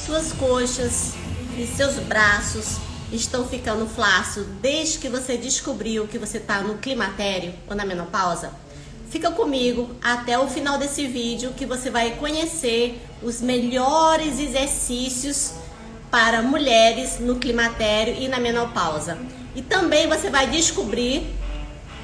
suas coxas e seus braços estão ficando flácidos desde que você descobriu que você está no climatério ou na menopausa? Fica comigo até o final desse vídeo que você vai conhecer os melhores exercícios para mulheres no climatério e na menopausa. E também você vai descobrir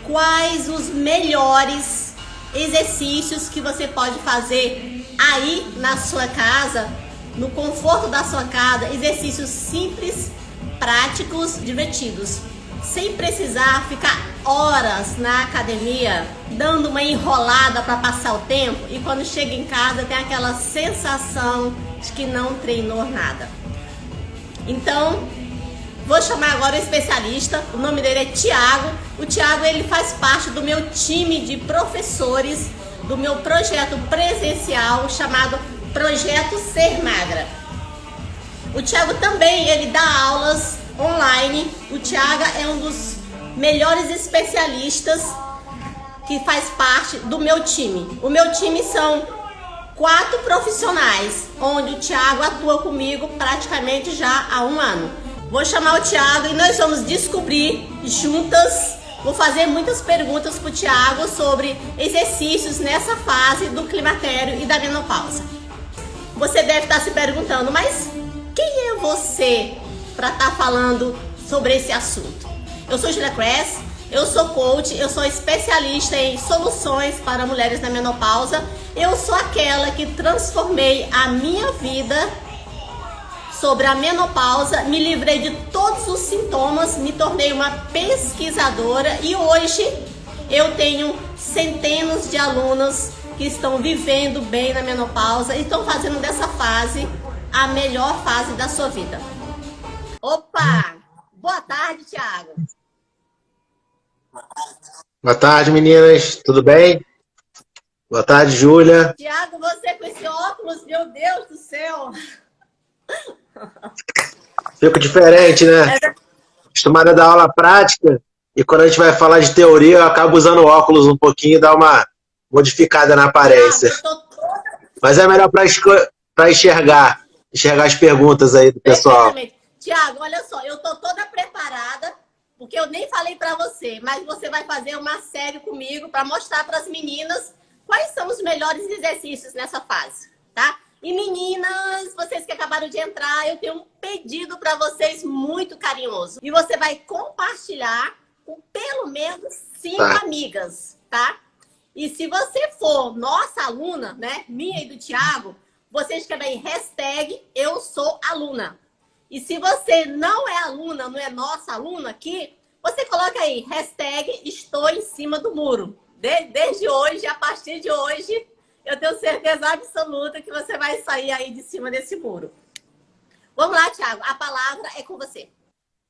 quais os melhores exercícios que você pode fazer aí na sua casa, no conforto da sua casa, exercícios simples, práticos, divertidos, sem precisar ficar horas na academia dando uma enrolada para passar o tempo e quando chega em casa tem aquela sensação de que não treinou nada. Então, vou chamar agora o especialista, o nome dele é Thiago. O Thiago, ele faz parte do meu time de professores do meu projeto presencial chamado Projeto Ser Magra. O Thiago também, ele dá aulas online. O Thiago é um dos melhores especialistas que faz parte do meu time. O meu time são 4 profissionais, onde o Thiago atua comigo praticamente já há 1 ano. Vou chamar o Thiago e nós vamos descobrir juntas. Vou fazer muitas perguntas para o Thiago sobre exercícios nessa fase do climatério e da menopausa. Você deve estar se perguntando, mas quem é você para estar falando sobre esse assunto? Eu sou Julia Kress, eu sou coach, eu sou especialista em soluções para mulheres na menopausa. Eu sou aquela que transformei a minha vida sobre a menopausa, me livrei de todos os sintomas, me tornei uma pesquisadora e hoje eu tenho centenas de alunos que estão vivendo bem na menopausa e estão fazendo dessa fase a melhor fase da sua vida. Opa! Boa tarde, Thiago. Boa tarde, meninas. Tudo bem? Boa tarde, Júlia. Thiago, você com esse óculos, meu Deus do céu. Fico diferente, né? Acostumado a dar aula prática e quando a gente vai falar de teoria eu acabo usando óculos um pouquinho e dá uma modificada na aparência. Mas é melhor para enxergar as perguntas aí do pessoal. Exatamente. Thiago, olha só, eu tô toda preparada, porque eu nem falei para você, mas você vai fazer uma série comigo para mostrar para as meninas quais são os melhores exercícios nessa fase, tá? E meninas, vocês que acabaram de entrar, eu tenho um pedido para vocês muito carinhoso. E você vai compartilhar com pelo menos 5 amigas, tá? E se você for nossa aluna, né, minha e do Thiago, você escreve aí #EuSouAluna. E se você não é aluna, não é nossa aluna aqui, você coloca aí #Estou em cima do muro. Desde hoje, a partir de hoje, eu tenho certeza absoluta que você vai sair aí de cima desse muro. Vamos lá, Thiago, a palavra é com você.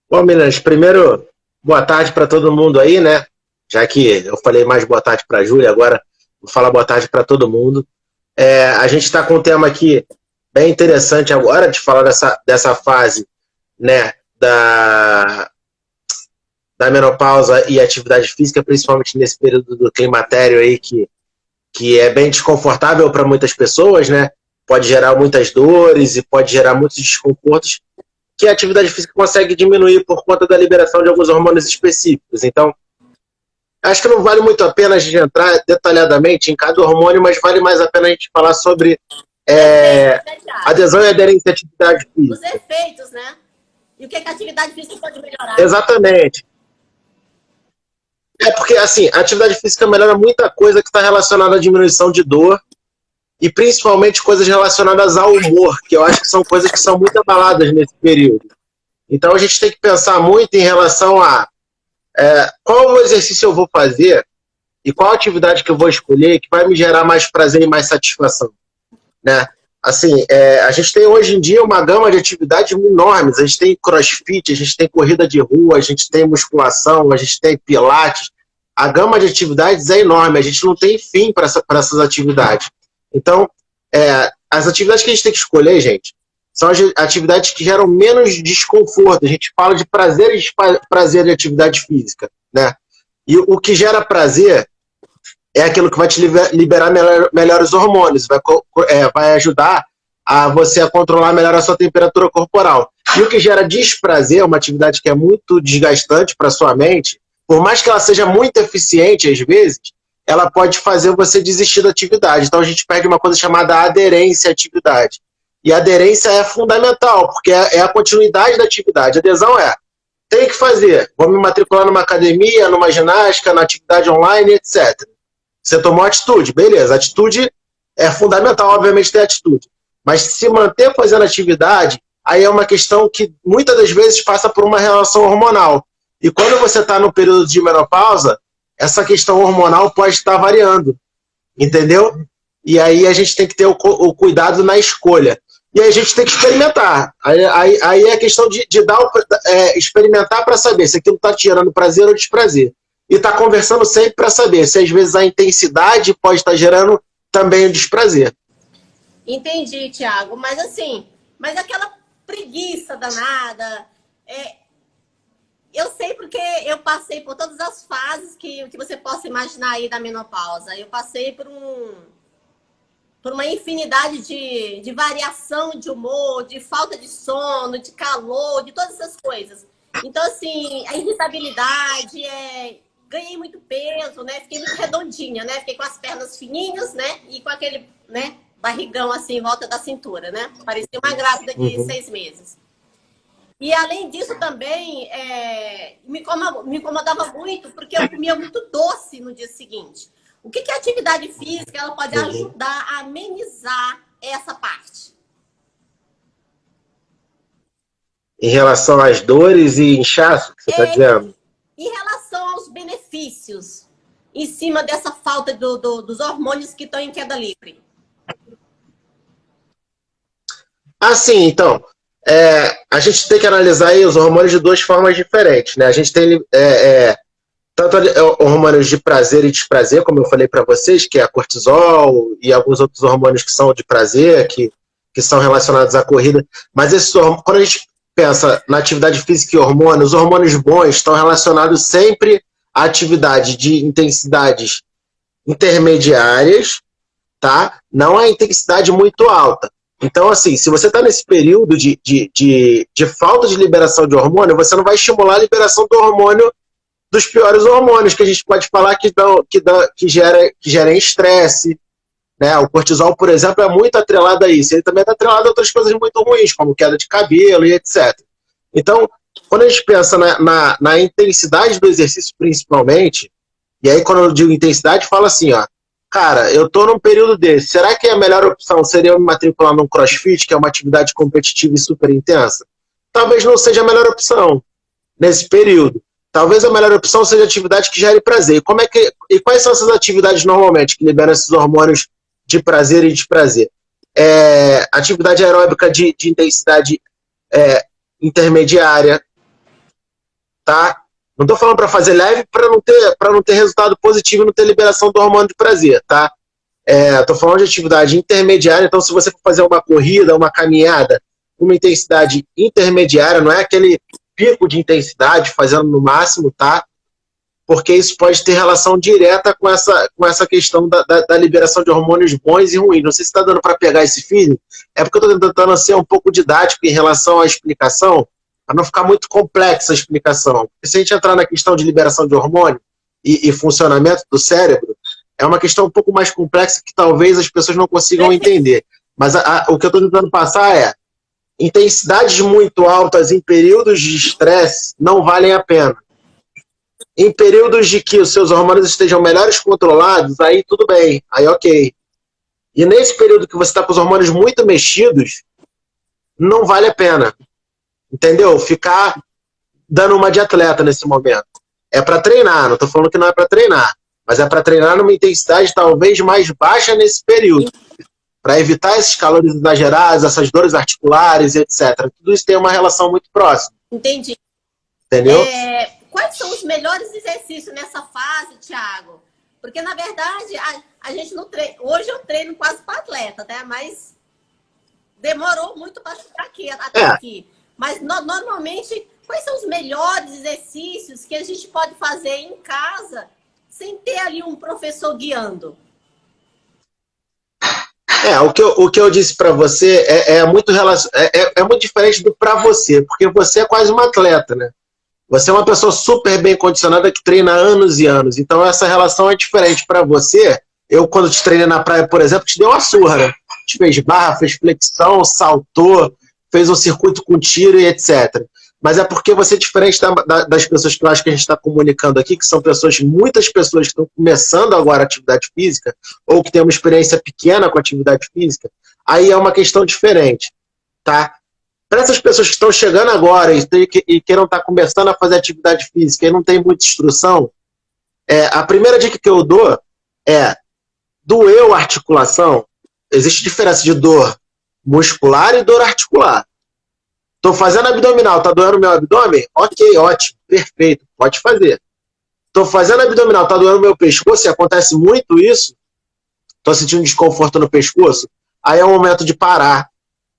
Bom, meninas, primeiro, boa tarde para todo mundo aí, né? Já que eu falei mais boa tarde para a Júlia, agora vou falar boa tarde para todo mundo. A gente está com um tema aqui bem interessante agora de falar dessa fase, né, da menopausa e atividade física, principalmente nesse período do climatério aí que é bem desconfortável para muitas pessoas, né? Pode gerar muitas dores e pode gerar muitos desconfortos que a atividade física consegue diminuir por conta da liberação de alguns hormônios específicos. Então, acho que não vale muito a pena a gente entrar detalhadamente em cada hormônio, mas vale mais a pena a gente falar sobre adesão e aderência à atividade física. Os efeitos, né? E o que a atividade física pode melhorar. Exatamente. Porque, assim, a atividade física melhora muita coisa que está relacionada à diminuição de dor e principalmente coisas relacionadas ao humor, que eu acho que são coisas que são muito abaladas nesse período. Então a gente tem que pensar muito em relação a qual exercício eu vou fazer e qual atividade que eu vou escolher que vai me gerar mais prazer e mais satisfação, né? Assim, a gente tem hoje em dia uma gama de atividades enormes. A gente tem crossfit, a gente tem corrida de rua, a gente tem musculação, a gente tem pilates. A gama de atividades é enorme, a gente não tem fim para essas atividades. Então, as atividades que a gente tem que escolher, gente, são as atividades que geram menos desconforto. A gente fala de prazer de atividade física, né? E o que gera prazer é aquilo que vai te liberar melhores hormônios, vai ajudar a você a controlar melhor a sua temperatura corporal. E o que gera desprazer, uma atividade que é muito desgastante para sua mente, por mais que ela seja muito eficiente às vezes, ela pode fazer você desistir da atividade. Então a gente perde uma coisa chamada aderência à atividade. E a aderência é fundamental, porque é a continuidade da atividade. A adesão tem que fazer, vou me matricular numa academia, numa ginástica, na atividade online, etc. Você tomou atitude, beleza. Atitude é fundamental, obviamente, ter atitude. Mas se manter fazendo atividade, aí é uma questão que muitas das vezes passa por uma relação hormonal. E quando você está no período de menopausa, essa questão hormonal pode estar variando, entendeu? E aí a gente tem que ter o cuidado na escolha. E aí a gente tem que experimentar. Aí é a questão de experimentar para saber se aquilo está te gerando prazer ou desprazer. E está conversando sempre para saber se às vezes a intensidade pode estar gerando também o desprazer. Entendi, Thiago. Mas assim, aquela preguiça danada, eu sei porque eu passei por todas as fases que você possa imaginar aí da menopausa. Eu passei por uma infinidade de variação de humor, de falta de sono, de calor, de todas essas coisas. Então, assim, a irritabilidade, ganhei muito peso, né? Fiquei muito redondinha, né? Fiquei com as pernas fininhas, né? E com aquele, né, barrigão assim em volta da cintura, né? Parecia uma grávida de 6 meses. E além disso também, me incomodava muito, porque eu comia muito doce no dia seguinte. O que a atividade física ela pode ajudar a amenizar essa parte? Em relação às dores e inchaço que você está dizendo? Em relação aos benefícios, em cima dessa falta dos hormônios que estão em queda livre. Assim, então, a gente tem que analisar aí os hormônios de duas formas diferentes, né? A gente tem tanto hormônios de prazer e desprazer, como eu falei para vocês, que é a cortisol e alguns outros hormônios que são de prazer, que são relacionados à corrida. Mas quando a gente pensa na atividade física e hormônios, os hormônios bons estão relacionados sempre à atividade de intensidades intermediárias, tá? Não a intensidade muito alta. Então, assim, se você está nesse período de falta de liberação de hormônio, você não vai estimular a liberação do hormônio, dos piores hormônios, que a gente pode falar que gerem estresse, né? O cortisol, por exemplo, é muito atrelado a isso. Ele também está atrelado a outras coisas muito ruins, como queda de cabelo e etc. Então, quando a gente pensa na intensidade do exercício, principalmente, e aí quando eu digo intensidade, fala assim, ó, cara, eu estou num período desse, será que a melhor opção seria eu me matricular num crossfit, que é uma atividade competitiva e super intensa? Talvez não seja a melhor opção nesse período. Talvez a melhor opção seja atividade que gere prazer. E quais são essas atividades normalmente que liberam esses hormônios de prazer e desprazer? Atividade aeróbica de intensidade intermediária, tá? Não estou falando para fazer leve para não ter resultado positivo e não ter liberação do hormônio de prazer, tá? Estou falando de atividade intermediária, então se você for fazer uma corrida, uma caminhada, uma intensidade intermediária, não é aquele pico de intensidade fazendo no máximo, tá? Porque isso pode ter relação direta com essa questão da liberação de hormônios bons e ruins. Não sei se está dando para pegar esse feeling. É porque eu estou tentando ser um pouco didático em relação à explicação, para não ficar muito complexa a explicação. Porque se a gente entrar na questão de liberação de hormônio e funcionamento do cérebro, é uma questão um pouco mais complexa que talvez as pessoas não consigam entender. Mas o que eu estou tentando passar é intensidades muito altas em períodos de estresse não valem a pena. Em períodos de que os seus hormônios estejam melhores controlados, aí tudo bem, aí ok. E nesse período que você está com os hormônios muito mexidos, não vale a pena. Entendeu? Ficar dando uma de atleta nesse momento. É para treinar, não estou falando que não é para treinar, mas é para treinar numa intensidade talvez mais baixa nesse período, para evitar esses calores exagerados, essas dores articulares, etc. Tudo isso tem uma relação muito próxima. Entendi. Entendeu? Quais são os melhores exercícios nessa fase, Thiago? Porque, na verdade, a gente não treina. Hoje eu treino quase para atleta, né? Mas demorou muito para chegar aqui, até aqui. Mas, normalmente, quais são os melhores exercícios que a gente pode fazer em casa sem ter ali um professor guiando? O que eu disse para você é muito diferente do para você, porque você é quase uma atleta, né? Você é uma pessoa super bem condicionada que treina anos e anos. Então essa relação é diferente para você. Eu, quando te treinei na praia, por exemplo, te dei uma surra, né? Te fez barra, fez flexão, saltou, fez um circuito com tiro e etc. Mas é porque você é diferente das pessoas que eu acho que a gente está comunicando aqui, que são muitas pessoas que estão começando agora a atividade física, ou que têm uma experiência pequena com atividade física, aí é uma questão diferente, tá? Para essas pessoas que estão chegando agora e queiram estar começando a fazer atividade física e não tem muita instrução, a primeira dica que eu dou é: doeu a articulação, existe diferença de dor muscular e dor articular. Estou fazendo abdominal, tá doendo meu abdômen? Ok, ótimo, perfeito, pode fazer. Estou fazendo abdominal, tá doendo meu pescoço, e acontece muito isso, estou sentindo desconforto no pescoço, aí é o momento de parar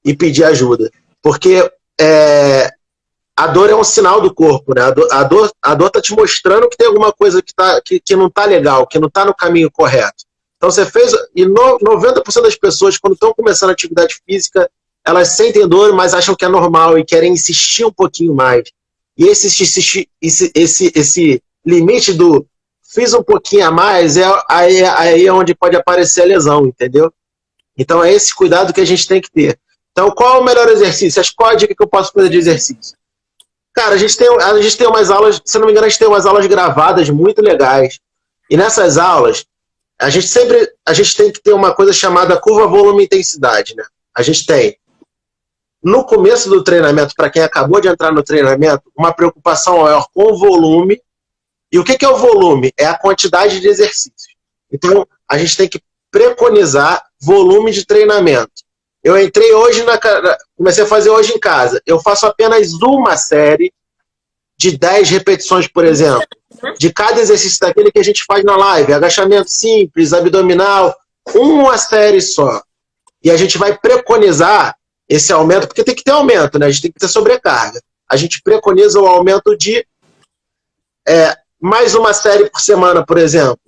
e pedir ajuda. Porque a dor é um sinal do corpo, né? A dor tá te mostrando que tem alguma coisa que não tá legal, que não tá no caminho correto. Então você fez, e 90% das pessoas, quando estão começando a atividade física, elas sentem dor, mas acham que é normal e querem insistir um pouquinho mais. E esse limite do fiz um pouquinho a mais, aí é onde pode aparecer a lesão, entendeu? Então é esse cuidado que a gente tem que ter. Então, qual é o melhor exercício? Qual a dica que eu posso fazer de exercício? Cara, a gente tem umas aulas, se não me engano, a gente tem umas aulas gravadas muito legais. E nessas aulas, a gente tem que ter uma coisa chamada curva volume-intensidade, né? A gente tem, no começo do treinamento, para quem acabou de entrar no treinamento, uma preocupação maior com o volume. E o que é o volume? É a quantidade de exercícios. Então, a gente tem que preconizar volume de treinamento. Eu entrei hoje, comecei a fazer hoje em casa. Eu faço apenas uma série de 10 repetições, por exemplo, de cada exercício daquele que a gente faz na live. Agachamento simples, abdominal, uma série só. E a gente vai preconizar esse aumento, porque tem que ter aumento, né? A gente tem que ter sobrecarga. A gente preconiza o aumento de mais uma série por semana, por exemplo.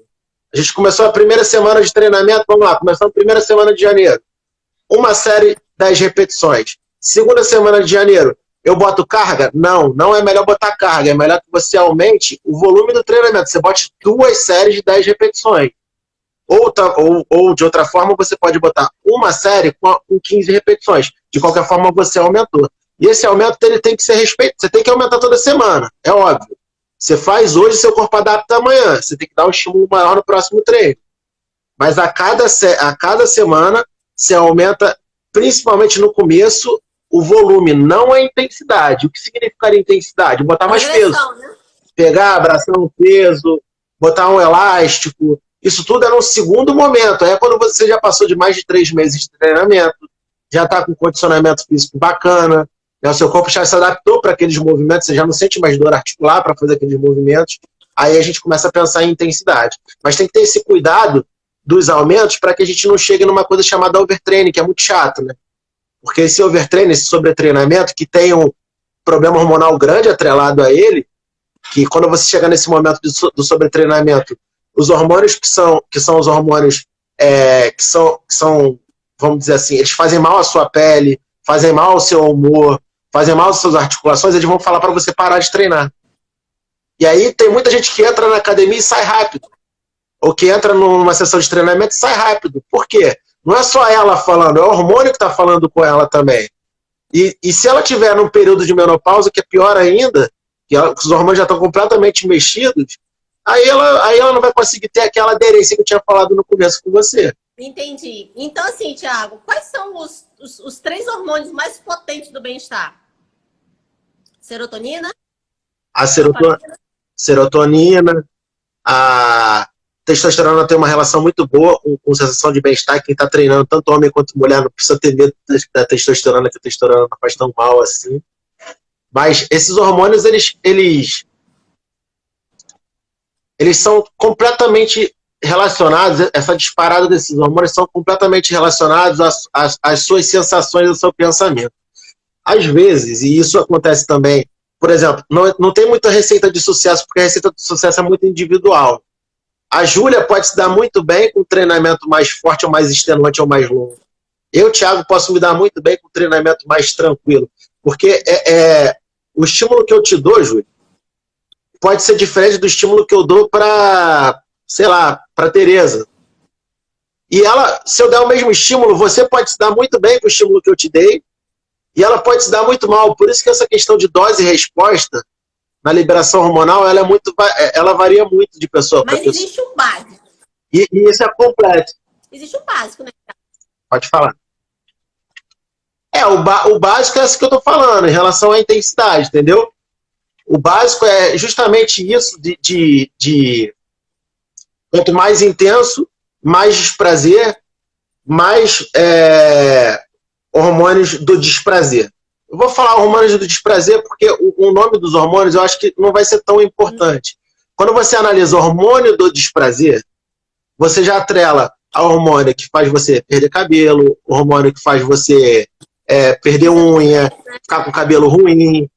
A gente começou a primeira semana de treinamento, vamos lá, começamos a primeira semana de janeiro. Uma série, 10 repetições. Segunda semana de janeiro, eu boto carga? Não, não é melhor botar carga. É melhor que você aumente o volume do treinamento. Você bote 2 séries de 10 repetições. Ou de outra forma, você pode botar uma série com 15 repetições. De qualquer forma, você aumentou. E esse aumento ele tem que ser respeitado. Você tem que aumentar toda semana, é óbvio. Você faz hoje, seu corpo adapta amanhã. Você tem que dar um estímulo maior no próximo treino. Mas a cada semana, você aumenta, principalmente no começo, o volume, não a intensidade. O que significaria intensidade? Botar mais peso. Né? Pegar, abraçar um peso, botar um elástico. Isso tudo é no segundo momento. É quando você já passou de mais de 3 meses de treinamento, já está com condicionamento físico bacana, né? O seu corpo já se adaptou para aqueles movimentos, você já não sente mais dor articular para fazer aqueles movimentos. Aí a gente começa a pensar em intensidade. Mas tem que ter esse cuidado dos aumentos para que a gente não chegue numa coisa chamada overtraining, que é muito chato, né? Porque esse overtraining, esse sobretreinamento, que tem um problema hormonal grande atrelado a ele, que quando você chega nesse momento do sobretreinamento, os hormônios que são os hormônios que são, vamos dizer assim, eles fazem mal à sua pele, fazem mal ao seu humor, fazem mal às suas articulações, eles vão falar para você parar de treinar. E aí tem muita gente que entra na academia e sai rápido. Ou que entra numa sessão de treinamento e sai rápido. Por quê? Não é só ela falando, é o hormônio que está falando com ela também. E se ela tiver num período de menopausa, que é pior ainda, que os hormônios já estão completamente mexidos, aí ela não vai conseguir ter aquela aderência que eu tinha falado no começo com você. Entendi. Então, assim, Thiago, quais são os 3 hormônios mais potentes do bem-estar? Serotonina? A serotonina, a testosterona tem uma relação muito boa com sensação de bem-estar. Quem está treinando, tanto homem quanto mulher, não precisa ter medo da testosterona, que a testosterona não faz tão mal assim. Mas esses hormônios, eles são completamente relacionados, essa disparada desses hormônios são completamente relacionados às suas sensações, ao seu pensamento. Às vezes, e isso acontece também, por exemplo, não tem muita receita de sucesso, porque a receita de sucesso é muito individual. A Júlia pode se dar muito bem com um treinamento mais forte, ou mais extenuante, ou mais longo. Eu, Thiago, posso me dar muito bem com um treinamento mais tranquilo, porque o estímulo que eu te dou, Júlio, pode ser diferente do estímulo que eu dou para, sei lá, para Tereza. E ela, se eu der o mesmo estímulo, você pode se dar muito bem com o estímulo que eu te dei, e ela pode se dar muito mal. Por isso que essa questão de dose e resposta na liberação hormonal, ela varia muito de pessoa para pessoa. Mas existe um básico. E isso é complexo. Existe um básico, né? Pode falar. O básico é isso que eu estou falando, em relação à intensidade, entendeu? O básico é justamente isso de quanto mais intenso, mais desprazer, mais hormônios do desprazer. Eu vou falar hormônios do desprazer porque o nome dos hormônios eu acho que não vai ser tão importante. Quando você analisa o hormônio do desprazer, você já atrela a hormônio que faz você perder cabelo, o hormônio que faz você perder unha, ficar com cabelo ruim.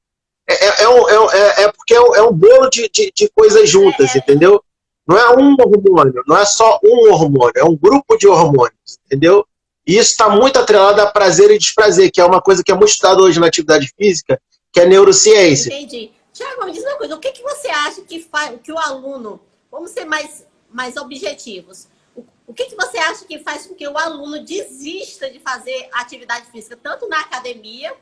Porque é um bolo de coisas juntas, entendeu? Não é um hormônio, não é só um hormônio, é um grupo de hormônios, entendeu? E isso está muito atrelado a prazer e desprazer, que é uma coisa que é muito estudada hoje na atividade física, que é neurociência. Entendi. Tiago, me diz uma coisa, o que você acha que faz que o aluno, vamos ser mais objetivos, o que você acha que faz com que o aluno desista de fazer atividade física, tanto na academia,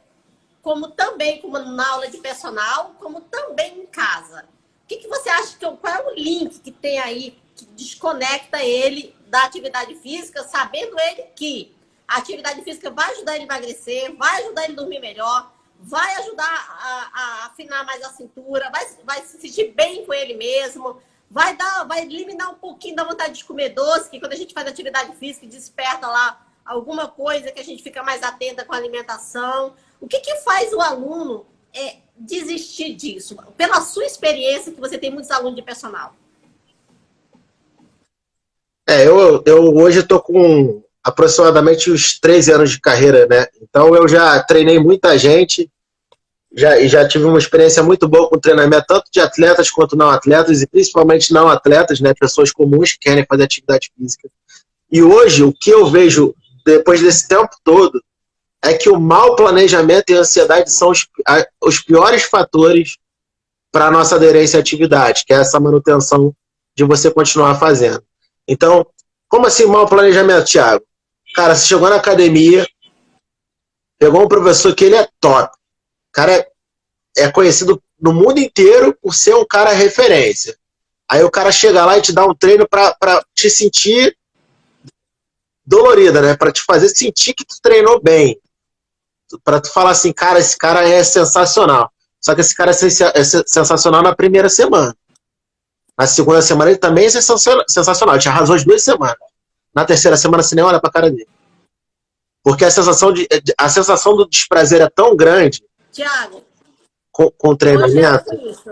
como também na aula de personal, como também em casa? O que você acha, qual é o link que tem aí que desconecta ele da atividade física, sabendo ele que a atividade física vai ajudar ele a emagrecer, vai ajudar ele a dormir melhor, vai ajudar a afinar mais a cintura, vai se sentir bem com ele mesmo, vai eliminar um pouquinho da vontade de comer doce, que quando a gente faz atividade física desperta lá alguma coisa que a gente fica mais atenta com a alimentação. O que faz o aluno desistir disso? Pela sua experiência, que você tem muitos alunos de personal. Eu hoje estou com aproximadamente uns 13 anos de carreira, né? Então eu já treinei muita gente, já tive uma experiência muito boa com treinamento, tanto de atletas quanto não atletas, e principalmente não atletas, né? Pessoas comuns que querem fazer atividade física. E hoje, o que eu vejo, depois desse tempo todo, é que o mau planejamento e a ansiedade são os piores fatores para a nossa aderência à atividade, que é essa manutenção de você continuar fazendo. Então, como assim mau planejamento, Thiago? Cara, você chegou na academia, pegou um professor que ele é top. O cara é conhecido no mundo inteiro por ser um cara referência. Aí o cara chega lá e te dá um treino para te sentir dolorida, né? Para te fazer sentir que tu treinou bem. Para tu falar assim, cara, esse cara é sensacional. Só que esse cara é sensacional na primeira semana. Na segunda semana ele também é sensacional. Ele te arrasou as 2 semanas. Na terceira semana você nem olha pra cara dele. Porque a sensação do desprazer é tão grande, Thiago, com o treinamento,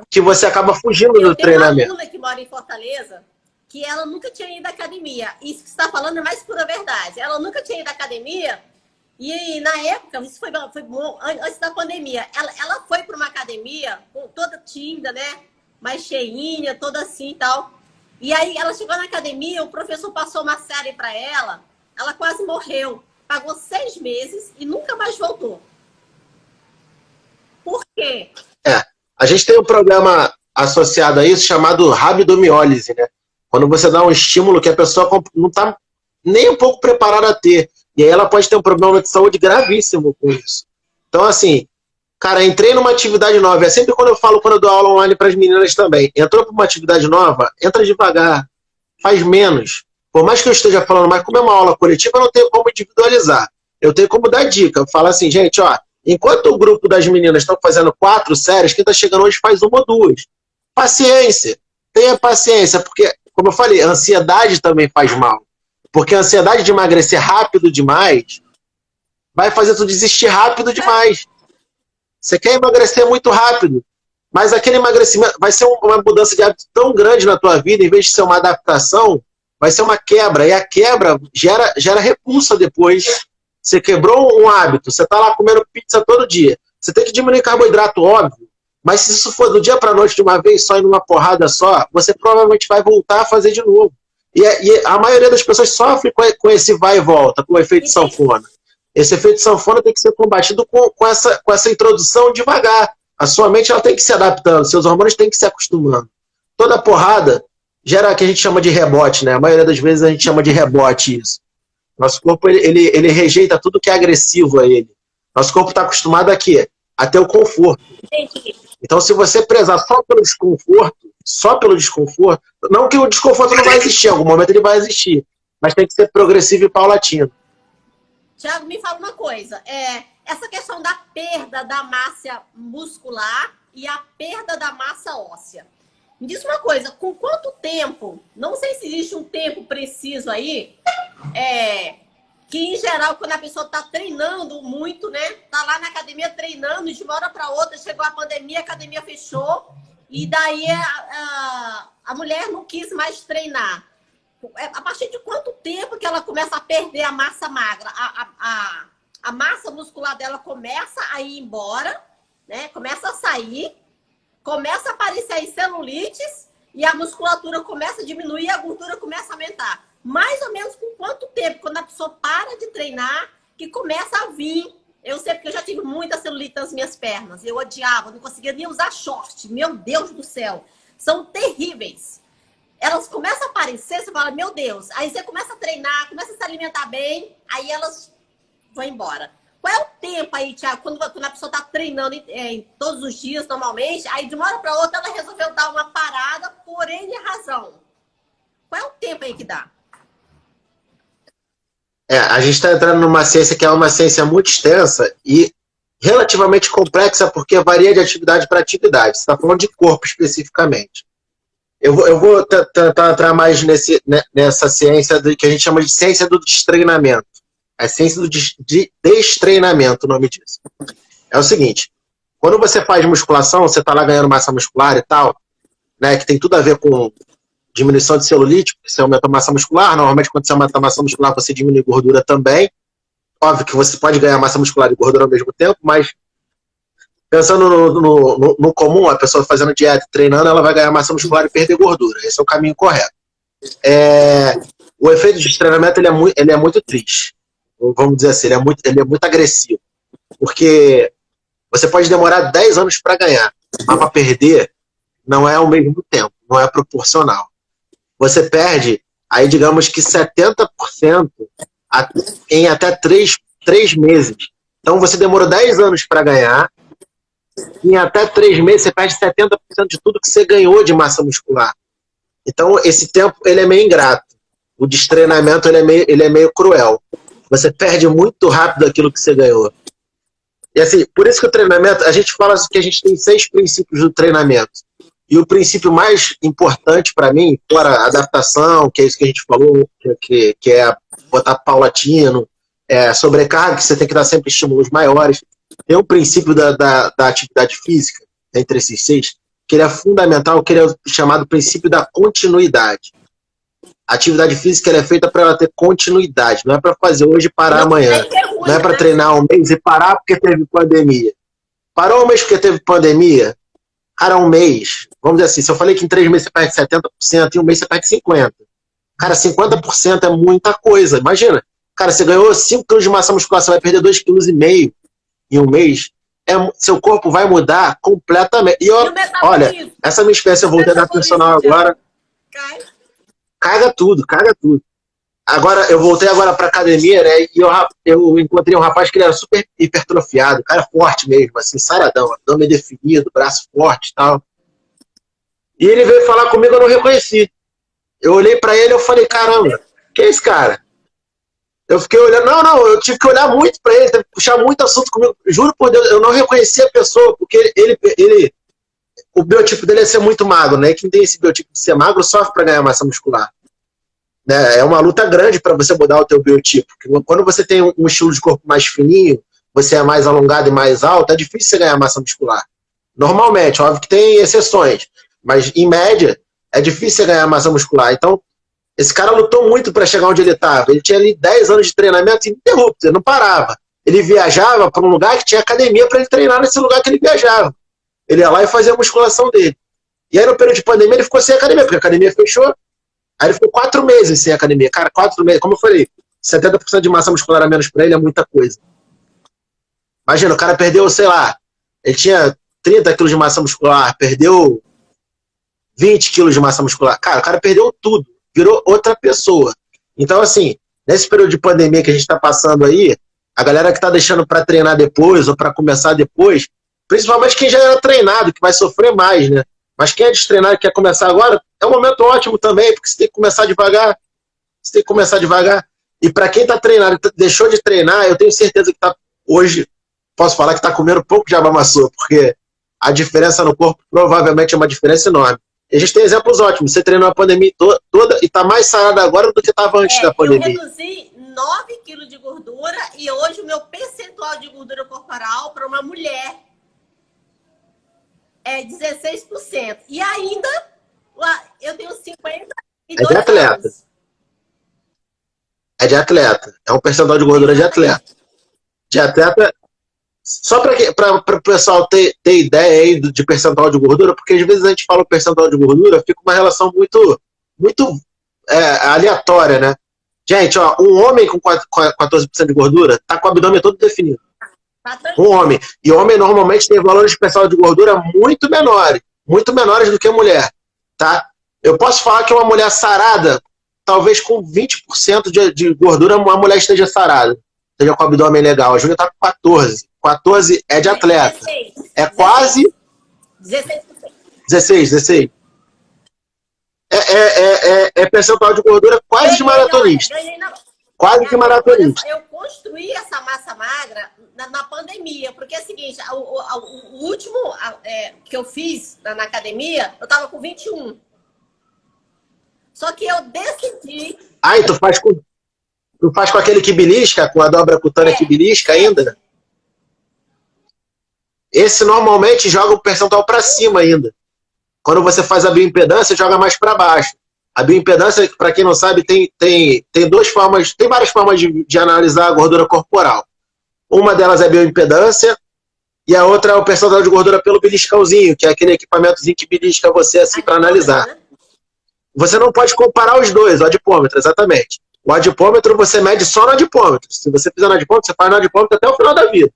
que você acaba fugindo do treinamento. Tem uma aluna que mora em Fortaleza que ela nunca tinha ido à academia. Isso que você está falando é mais pura verdade. Ela nunca tinha ido à academia e na época, isso foi bom, antes da pandemia, ela foi para uma academia toda tímida, né? Mais cheinha, toda assim e tal. E aí ela chegou na academia, o professor passou uma série para ela quase morreu. Pagou 6 meses e nunca mais voltou. Por quê? A gente tem um problema associado a isso chamado rabdomiólise, né? Quando você dá um estímulo que a pessoa não está nem um pouco preparada a ter. E aí ela pode ter um problema de saúde gravíssimo com isso. Então, assim, cara, entrei numa atividade nova. É sempre quando eu dou aula online para as meninas também. Entrou para uma atividade nova, entra devagar, faz menos. Por mais que eu esteja falando, mas como é uma aula coletiva, eu não tenho como individualizar. Eu tenho como dar dica. Eu falo assim, gente, ó, enquanto o grupo das meninas estão fazendo 4 séries, quem está chegando hoje faz 1 ou 2. Paciência. Tenha paciência, porque, como eu falei, a ansiedade também faz mal. Porque a ansiedade de emagrecer rápido demais vai fazer tu desistir rápido demais. Você quer emagrecer muito rápido, mas aquele emagrecimento vai ser uma mudança de hábito tão grande na tua vida, em vez de ser uma adaptação, vai ser uma quebra. E a quebra gera repulsa depois. Você quebrou um hábito, você está lá comendo pizza todo dia. Você tem que diminuir carboidrato, óbvio. Mas se isso for do dia para a noite de uma vez só, em uma porrada só, você provavelmente vai voltar a fazer de novo. E a maioria das pessoas sofre com esse vai e volta, com o efeito sanfona. Esse efeito sanfona tem que ser combatido com essa introdução devagar. A sua mente ela tem que se adaptando, seus hormônios têm que se acostumando. Toda porrada gera o que a gente chama de rebote, né? A maioria das vezes a gente chama de rebote isso. Nosso corpo ele rejeita tudo que é agressivo a ele. Nosso corpo está acostumado a quê? A ter o conforto. Então, se você prezar só pelo desconforto, não que o desconforto não vai existir, em algum momento ele vai existir, mas tem que ser progressivo e paulatino. Tiago, me fala uma coisa. Essa questão da perda da massa muscular e a perda da massa óssea. Me diz uma coisa, com quanto tempo, não sei se existe um tempo preciso aí, que em geral, quando a pessoa está treinando muito, né? Tá lá na academia treinando, de uma hora para outra, chegou a pandemia, a academia fechou, e daí a mulher não quis mais treinar. A partir de quanto tempo que ela começa a perder a massa magra? A massa muscular dela começa a ir embora, né? Começa a sair, começa a aparecer aí celulites e a musculatura começa a diminuir e a gordura começa a aumentar. Mais ou menos com quanto tempo, quando a pessoa para de treinar, que começa a vir. Eu sei porque eu já tive muita celulite nas minhas pernas. Eu odiava, não conseguia nem usar short. Meu Deus do céu. São terríveis. Elas começam a aparecer, você fala, meu Deus. Aí você começa a treinar, começa a se alimentar bem, aí elas vão embora. Qual é o tempo aí, Thiago, quando a pessoa está treinando todos os dias, normalmente, aí de uma hora para outra ela resolveu dar uma parada por N razão. Qual é o tempo aí que dá? A gente está entrando numa ciência que é uma ciência muito extensa e relativamente complexa, porque varia de atividade para atividade. Você está falando de corpo especificamente. Eu vou tentar entrar mais nessa ciência que a gente chama de ciência do destreinamento. A ciência do destreinamento, o nome disso. É o seguinte, quando você faz musculação, você está lá ganhando massa muscular e tal, né, que tem tudo a ver com diminuição de celulite, porque você aumenta a massa muscular. Normalmente, quando você aumenta a massa muscular, você diminui gordura também. Óbvio que você pode ganhar massa muscular e gordura ao mesmo tempo, mas pensando no comum, a pessoa fazendo dieta, treinando, ela vai ganhar massa muscular e perder gordura. Esse é o caminho correto. O efeito de treinamento ele é muito triste. Vamos dizer assim, ele é muito agressivo. Porque você pode demorar 10 anos para ganhar, mas para perder não é ao mesmo tempo, não é proporcional. Você perde, aí digamos que 70% em até 3 meses. Então você demorou 10 anos para ganhar, e em até 3 meses você perde 70% de tudo que você ganhou de massa muscular. Então esse tempo ele é meio ingrato. O destreinamento ele é meio cruel. Você perde muito rápido aquilo que você ganhou. E assim, por isso que o treinamento, a gente fala que a gente tem 6 princípios do treinamento. E o princípio mais importante para mim, fora a adaptação, que é isso que a gente falou, que é botar paulatino, sobrecarga, que você tem que dar sempre estímulos maiores. Tem um princípio da atividade física, entre esses 6, que ele é fundamental, que ele é chamado princípio da continuidade. A atividade física ela é feita para ela ter continuidade, não é para fazer hoje e parar amanhã. Não é para treinar um mês e parar porque teve pandemia. Parou um mês porque teve pandemia? Cara, um mês, vamos dizer assim, se eu falei que em 3 meses você perde 70%, em um mês você perde 50%. Cara, 50% é muita coisa. Imagina, cara, você ganhou 5 kg de massa muscular, você vai perder 2,5 kg em um mês. Seu corpo vai mudar completamente. E olha, essa minha experiência, eu voltei da personal agora. Caga tudo. Agora, eu voltei agora pra academia, né, e eu encontrei um rapaz que ele era super hipertrofiado, cara forte mesmo, assim, saradão, abdômen definido, braço forte e tal. E ele veio falar comigo, eu não reconheci. Eu olhei pra ele e falei, caramba, que é esse cara? Eu fiquei olhando, eu tive que olhar muito pra ele, teve que puxar muito assunto comigo. Juro por Deus, eu não reconheci a pessoa, porque o biotipo dele é ser muito magro, né? E quem tem esse biotipo de ser magro sofre para ganhar massa muscular. Né? É uma luta grande para você mudar o teu biotipo. Quando você tem um estilo de corpo mais fininho, você é mais alongado e mais alto, é difícil você ganhar massa muscular. Normalmente, óbvio que tem exceções, mas em média é difícil você ganhar massa muscular. Então, esse cara lutou muito para chegar onde ele estava. Ele tinha ali 10 anos de treinamento ininterrupto, ele não parava. Ele viajava para um lugar que tinha academia para ele treinar nesse lugar que ele viajava. Ele ia lá e fazia a musculação dele. E aí, no período de pandemia, ele ficou sem academia, porque a academia fechou. Aí ele ficou 4 meses sem academia. Cara, 4 meses, como eu falei, 70% de massa muscular a menos para ele é muita coisa. Imagina, o cara perdeu, sei lá, ele tinha 30 quilos de massa muscular, perdeu 20 quilos de massa muscular. Cara, o cara perdeu tudo, virou outra pessoa. Então, assim, nesse período de pandemia que a gente está passando aí, a galera que está deixando para treinar depois ou para começar depois, principalmente quem já era treinado, que vai sofrer mais, né? Mas quem é destreinado e quer começar agora, é um momento ótimo também, porque você tem que começar devagar. Você tem que começar devagar. E para quem está treinado e deixou de treinar, eu tenho certeza que está hoje, posso falar que está comendo pouco de abamaçô, porque a diferença no corpo provavelmente é uma diferença enorme. E a gente tem exemplos ótimos. Você treinou a pandemia toda e está mais sarado agora do que estava antes da pandemia. Eu reduzi 9 quilos de gordura e hoje o meu percentual de gordura corporal para uma mulher é 16%. E ainda eu tenho 52 é de atleta. anos. É de atleta. É um percentual de gordura de atleta. De atleta. Só para o pessoal ter ideia aí de percentual de gordura, porque às vezes a gente fala o percentual de gordura, fica uma relação muito aleatória, né? Gente, ó, um homem com 14% de gordura tá com o abdômen todo definido. Um homem. E homem normalmente tem valores de percentual de gordura muito menores do que a mulher, tá? Eu posso falar que uma mulher sarada, talvez com 20% de gordura, uma mulher esteja sarada, esteja com o abdômen legal. A Júlia tá com 14. 14 é de atleta. 16, é quase... 16%. 16. É percentual de gordura quase de maratonista. Quase de maratonista. Eu construí essa massa magra na pandemia, porque é o seguinte, o último que eu fiz na academia, eu tava com 21. Só que eu decidi... Ah, e tu faz com aquele que belisca, com a dobra cutânea que belisca ainda? Esse normalmente joga o percentual para cima ainda. Quando você faz a bioimpedância, joga mais para baixo. A bioimpedância, para quem não sabe, tem várias formas de analisar a gordura corporal. Uma delas é a bioimpedância e a outra é o percentual de gordura pelo beliscãozinho, que é aquele equipamentozinho que belisca você assim para analisar. Você não pode comparar os dois, o adipômetro, exatamente. O adipômetro você mede só no adipômetro. Se você fizer no adipômetro, você faz no adipômetro até o final da vida.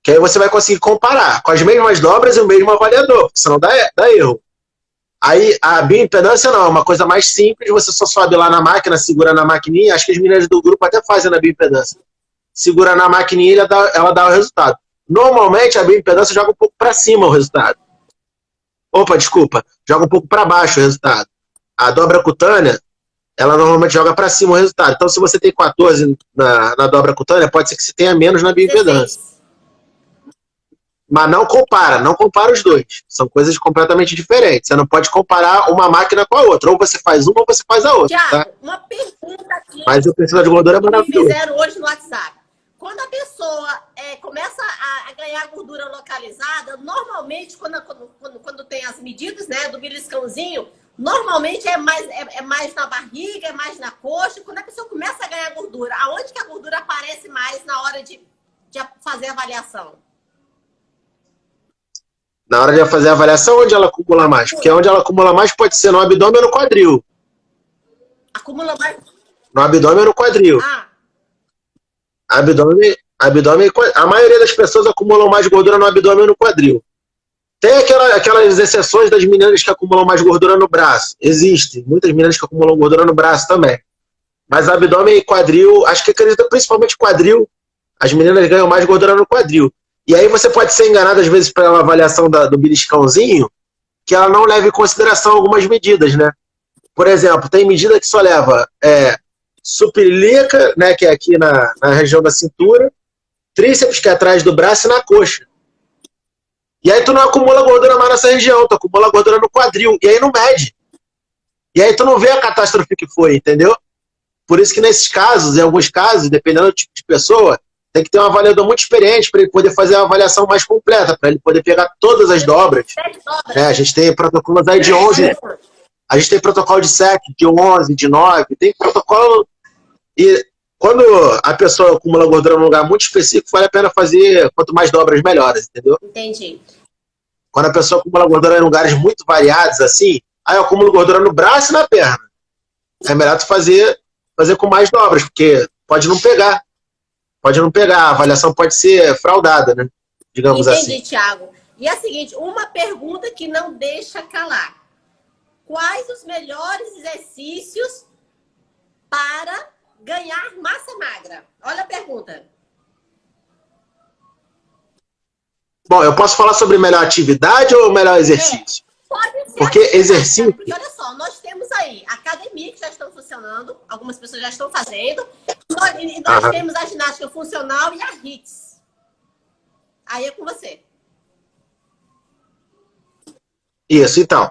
Que aí você vai conseguir comparar com as mesmas dobras e o mesmo avaliador, senão dá erro. Aí a bioimpedância não, é uma coisa mais simples, você só sobe lá na máquina, segura na maquininha, acho que as meninas do grupo até fazem na bioimpedância. Segura na maquininha e ela dá o resultado. Normalmente a bioimpedância joga um pouco para cima o resultado. Opa, desculpa, joga um pouco para baixo o resultado. A dobra cutânea, ela normalmente joga para cima o resultado. Então se você tem 14 na dobra cutânea, pode ser que você tenha menos na bioimpedância. Mas não compara os dois. São coisas completamente diferentes. Você não pode comparar uma máquina com a outra. Ou você faz uma ou você faz a outra. Tiago, tá? uma pergunta aqui. Mas o percentual de gordura é maravilhoso. Me fizeram hoje no WhatsApp. Quando a pessoa começa a ganhar gordura localizada, normalmente, quando tem as medidas, né, do beliscãozinho, normalmente é mais na barriga, é mais na coxa. Quando a pessoa começa a ganhar gordura, aonde que a gordura aparece mais na hora de fazer a avaliação? Na hora de fazer a avaliação, onde ela acumula mais? Porque onde ela acumula mais pode ser no abdômen ou no quadril. Acumula mais? No abdômen ou no quadril. Abdômen, a maioria das pessoas acumulam mais gordura no abdômen ou no quadril. Tem aquelas exceções das meninas que acumulam mais gordura no braço. Existem muitas meninas que acumulam gordura no braço também. Mas abdômen e quadril, acho que acredito principalmente quadril, as meninas ganham mais gordura no quadril. E aí você pode ser enganado às vezes pela avaliação do beliscãozinho, que ela não leva em consideração algumas medidas, né? Por exemplo, tem medida que só leva supilíaca, né, que é aqui na região da cintura, tríceps, que é atrás do braço, e na coxa. E aí tu não acumula gordura mais nessa região, tu acumula gordura no quadril, e aí não mede. E aí tu não vê a catástrofe que foi, entendeu? Por isso que nesses casos, em alguns casos, dependendo do tipo de pessoa, tem que ter um avaliador muito experiente para ele poder fazer a avaliação mais completa, para ele poder pegar todas as dobras. A gente tem protocolos aí de 11, a gente tem protocolo de 7, de 11, de 9, tem protocolo. E quando a pessoa acumula gordura num lugar muito específico, vale a pena fazer quanto mais dobras, melhores, entendeu? Entendi. Quando a pessoa acumula gordura em lugares muito variados, assim, aí eu acumulo gordura no braço e na perna. É melhor tu fazer com mais dobras, porque pode não pegar. Pode não pegar, a avaliação pode ser fraudada, né? Digamos assim. Entendi, Thiago. E é a seguinte, uma pergunta que não deixa calar. Quais os melhores exercícios para ganhar massa magra? Olha a pergunta. Bom, eu posso falar sobre melhor atividade ou melhor exercício? Pode ser. Porque exercício... Porque olha só, nós temos aí academia que já estão funcionando, algumas pessoas já estão fazendo, e nós temos a ginástica funcional e a HIIT. Aí é com você. Isso, então.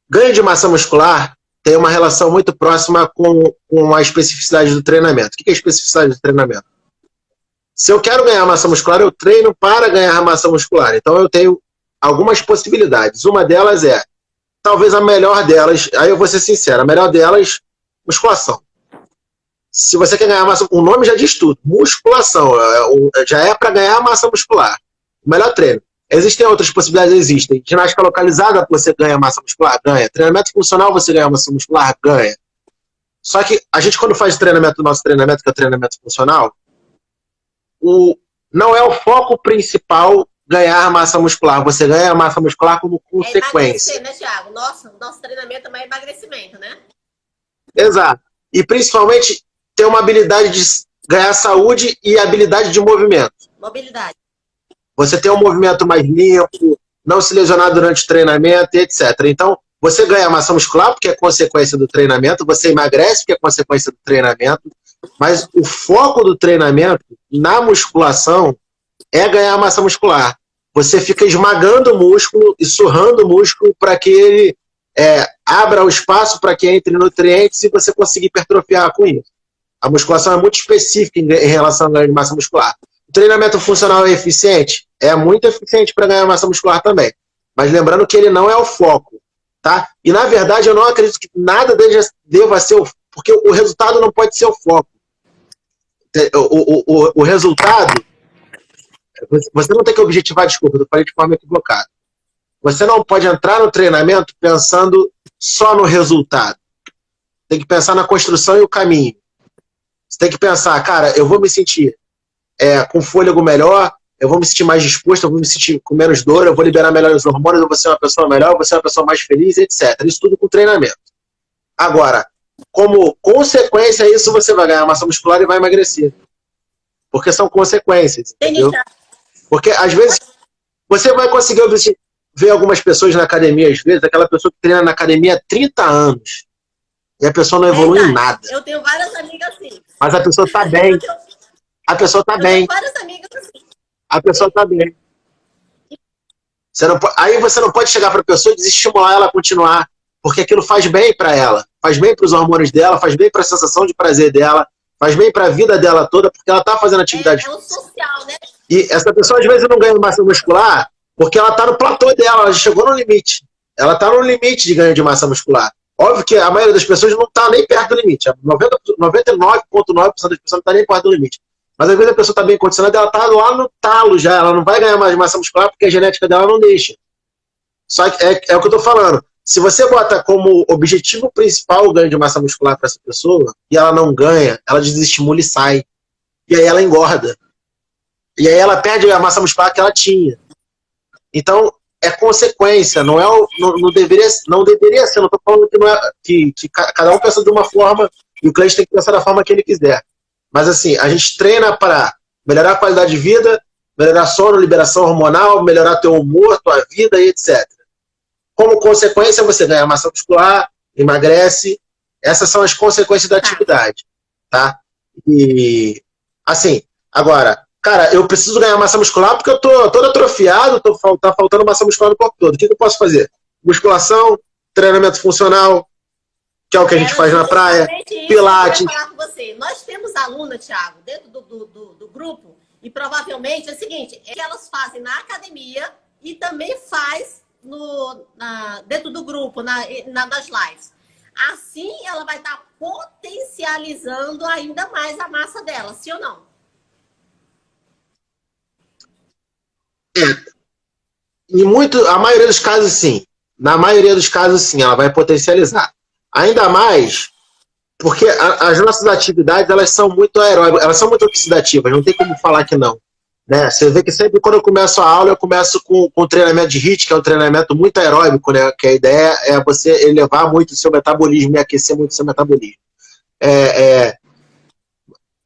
Ganho de massa muscular tem uma relação muito próxima com a especificidade do treinamento. O que é a especificidade do treinamento? Se eu quero ganhar massa muscular, eu treino para ganhar massa muscular. Então eu tenho algumas possibilidades. Uma delas é, talvez a melhor delas, aí eu vou ser sincero, a melhor delas, musculação. Se você quer ganhar massa, o nome já diz tudo, musculação, já é para ganhar massa muscular. O melhor treino. Existem outras possibilidades, existem. Ginástica localizada, você ganha massa muscular? Ganha. Treinamento funcional, você ganha massa muscular? Ganha. Só que a gente, quando faz treinamento, nosso treinamento, que é o treinamento funcional, não é o foco principal ganhar massa muscular. Você ganha massa muscular como consequência. É emagrecer, né, Thiago? Nosso treinamento também é emagrecimento, né? Exato. E principalmente ter uma habilidade de ganhar saúde e habilidade de movimento. Mobilidade. Você ter um movimento mais limpo, não se lesionar durante o treinamento, etc. Então, você ganha massa muscular porque é consequência do treinamento, você emagrece porque é consequência do treinamento, mas o foco do treinamento na musculação é ganhar massa muscular. Você fica esmagando o músculo e surrando o músculo para que ele abra o espaço para que entre nutrientes e você consiga hipertrofiar com isso. A musculação é muito específica em relação ao ganho de massa muscular. O treinamento funcional é eficiente? É muito eficiente para ganhar massa muscular também. Mas lembrando que ele não é o foco. Tá? E, na verdade, eu não acredito que nada deva ser o... Porque o resultado não pode ser o foco. O resultado... Você não tem que objetivar, desculpa, eu falei de forma equivocada. Você não pode entrar no treinamento pensando só no resultado. Tem que pensar na construção e o caminho. Você tem que pensar, cara, eu vou me sentir com fôlego melhor, eu vou me sentir mais disposto, eu vou me sentir com menos dor, eu vou liberar melhor os hormônios, eu vou ser uma pessoa melhor, eu vou ser uma pessoa mais feliz, etc. Isso tudo com treinamento. Agora, como consequência a isso, você vai ganhar massa muscular e vai emagrecer. Porque são consequências, entendeu? Porque, às vezes, você vai conseguir ver algumas pessoas na academia, às vezes, aquela pessoa que treina na academia há 30 anos, e a pessoa não evolui em nada. Eu tenho várias amigas assim. Mas a pessoa está bem. A pessoa está bem. Eu tenho várias amigas assim. A pessoa está bem. Aí você não pode chegar para a pessoa e desestimular ela a continuar, porque aquilo faz bem para ela, faz bem para os hormônios dela, faz bem para a sensação de prazer dela, faz bem para a vida dela toda, porque ela está fazendo atividade. É o social, né? E essa pessoa, às vezes, não ganha massa muscular porque ela está no platô dela, ela já chegou no limite. Ela está no limite de ganho de massa muscular. Óbvio que a maioria das pessoas não está nem perto do limite. 99,9% das pessoas não está nem perto do limite. Mas às vezes a pessoa está bem condicionada, ela está lá no talo já, ela não vai ganhar mais massa muscular porque a genética dela não deixa. Só que é o que eu estou falando. Se você bota como objetivo principal o ganho de massa muscular para essa pessoa, e ela não ganha, ela desestimula e sai. E aí ela engorda. E aí ela perde a massa muscular que ela tinha. Então, é consequência, não deveria ser, não estou falando que, não é, que cada um pensa de uma forma, e o cliente tem que pensar da forma que ele quiser. Mas assim, a gente treina para melhorar a qualidade de vida, melhorar sono, liberação hormonal, melhorar teu humor, tua vida e etc. Como consequência, você ganha massa muscular, emagrece. Essas são as consequências da atividade. Tá? E, assim, agora, cara, eu preciso ganhar massa muscular porque eu tô todo atrofiado, tá faltando massa muscular no corpo todo. O que eu posso fazer? Musculação, treinamento funcional, que é o que a gente faz na praia, pilates. Eu falar com você. Nós temos aluna, Thiago, dentro do grupo, e provavelmente é o seguinte, é que elas fazem na academia e também faz dentro do grupo, nas lives. Assim, ela vai estar potencializando ainda mais a massa dela, sim ou não? A maioria dos casos, sim. Na maioria dos casos, sim, ela vai potencializar. Ainda mais Porque as nossas atividades, elas são muito aeróbicas, elas são muito oxidativas, não tem como falar que não. Né? Você vê que sempre quando eu começo a aula, eu começo com treinamento de HIIT, que é um treinamento muito aeróbico, né? Que a ideia é você elevar muito o seu metabolismo e aquecer muito o seu metabolismo.